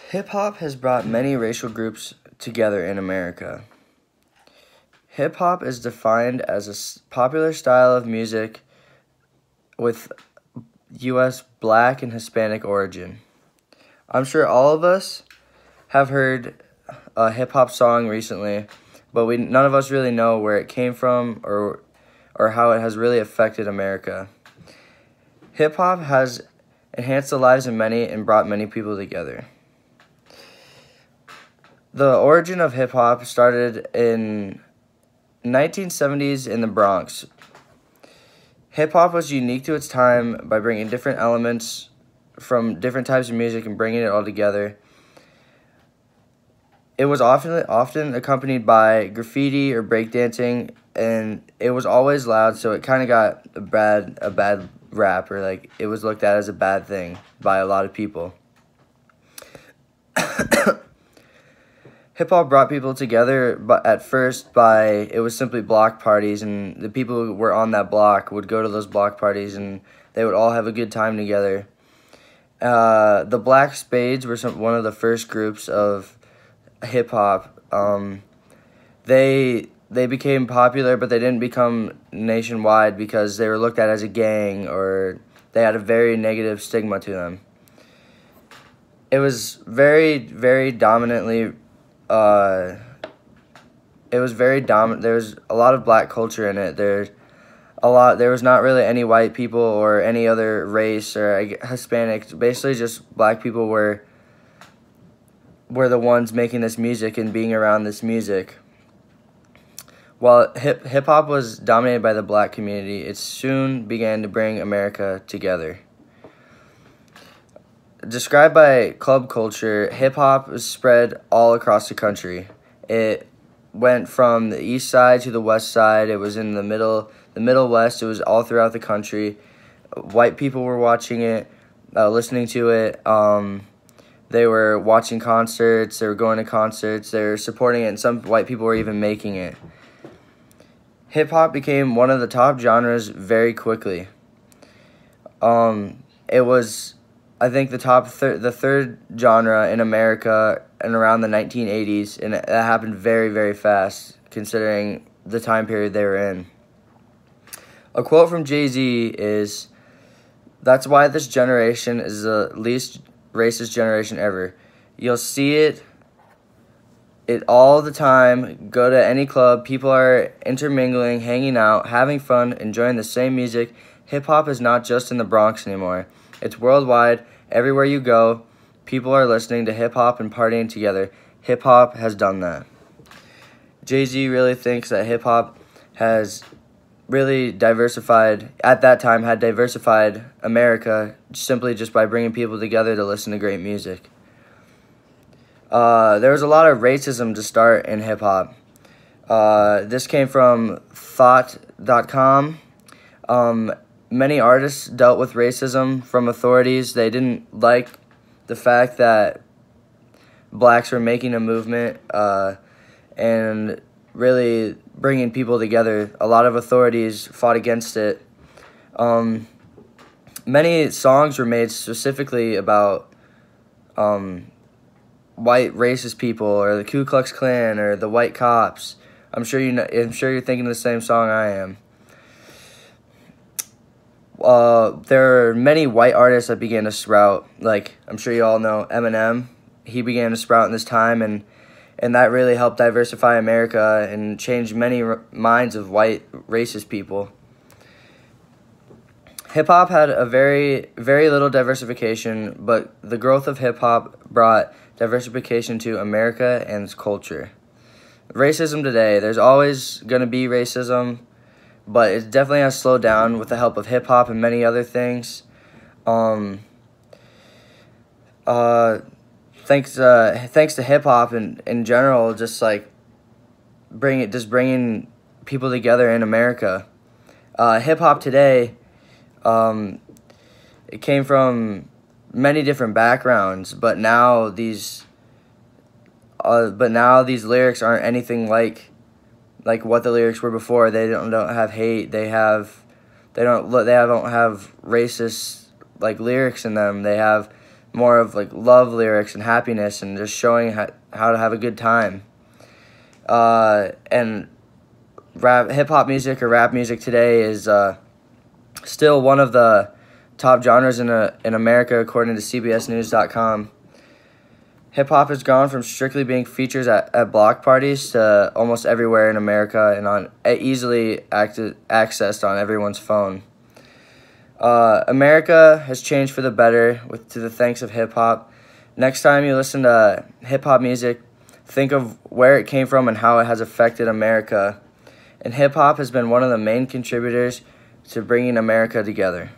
Hip-hop has brought many racial groups together in America. Hip-hop is defined as a popular style of music with U.S. Black and Hispanic origin. I'm sure all of us have heard a hip-hop song recently, but none of us really know where it came from or how it has really affected America. Hip-hop has enhanced the lives of many and brought many people together. The origin of hip-hop started in 1970s in the Bronx. Hip-hop was unique to its time by bringing different elements from different types of music and bringing it all together. It was often accompanied by graffiti or breakdancing, and it was always loud, so it kind of got a bad rap, or like it was looked at as a bad thing by a lot of people. Hip-hop brought people together, but at first it was simply block parties, and the people who were on that block would go to those block parties, and they would all have a good time together. The Black Spades were one of the first groups of hip-hop. They became popular, but they didn't become nationwide because they were looked at as a gang, or they had a very negative stigma to them. It was very dominantly... There was a lot of black culture in it. There was not really any white people or any other race or Hispanics. Basically, just black people were the ones making this music and being around this music. While hip hop was dominated by the black community, it soon began to bring America together. Described by club culture, hip-hop was spread all across the country. It went from the east side to the west side. It was in the middle west. It was all throughout the country. White people were watching it, listening to it. They were watching concerts. They were going to concerts. They were supporting it, and some white people were even making it. Hip-hop became one of the top genres very quickly. It was... I think the third genre in America in around the 1980s, and that happened very, very fast considering the time period they were in. A quote from Jay-Z is, "That's why this generation is the least racist generation ever. You'll see it all the time. Go to any club, people are intermingling, hanging out, having fun, enjoying the same music. Hip-hop is not just in the Bronx anymore. It's worldwide. Everywhere you go, people are listening to hip-hop and partying together. Hip-hop has done that." Jay-Z really thinks that hip-hop has really diversified, at that time, had diversified America simply just by bringing people together to listen to great music. There was a lot of racism to start in hip-hop. This came from Thought.com. Many artists dealt with racism from authorities. They didn't like the fact that blacks were making a movement and really bringing people together. A lot of authorities fought against it. Many songs were made specifically about white racist people, or the Ku Klux Klan, or the white cops. I'm sure you're thinking the same song I am. There are many white artists that began to sprout. Like, I'm sure you all know Eminem. He began to sprout in this time, and that really helped diversify America and change many minds of white racist people. Hip-hop had a very little diversification, but the growth of hip-hop brought diversification to America and its culture. Racism today, there's always going to be racism, but it definitely has slowed down with the help of hip-hop and many other things. Thanks to hip-hop in general, just like bringing people together in America. Hip-hop today, it came from many different backgrounds, but now these lyrics aren't anything like what the lyrics were before. They don't have hate. They don't have racist like lyrics in them. They have more of like love lyrics and happiness and just showing how to have a good time. And hip hop music or rap music today is still one of the top genres in America, according to CBSNews.com. Hip hop has gone from strictly being features at block parties to almost everywhere in America and easily accessed on everyone's phone. America has changed for the better to the thanks of hip hop. Next time you listen to hip hop music, think of where it came from and how it has affected America. And hip hop has been one of the main contributors to bringing America together.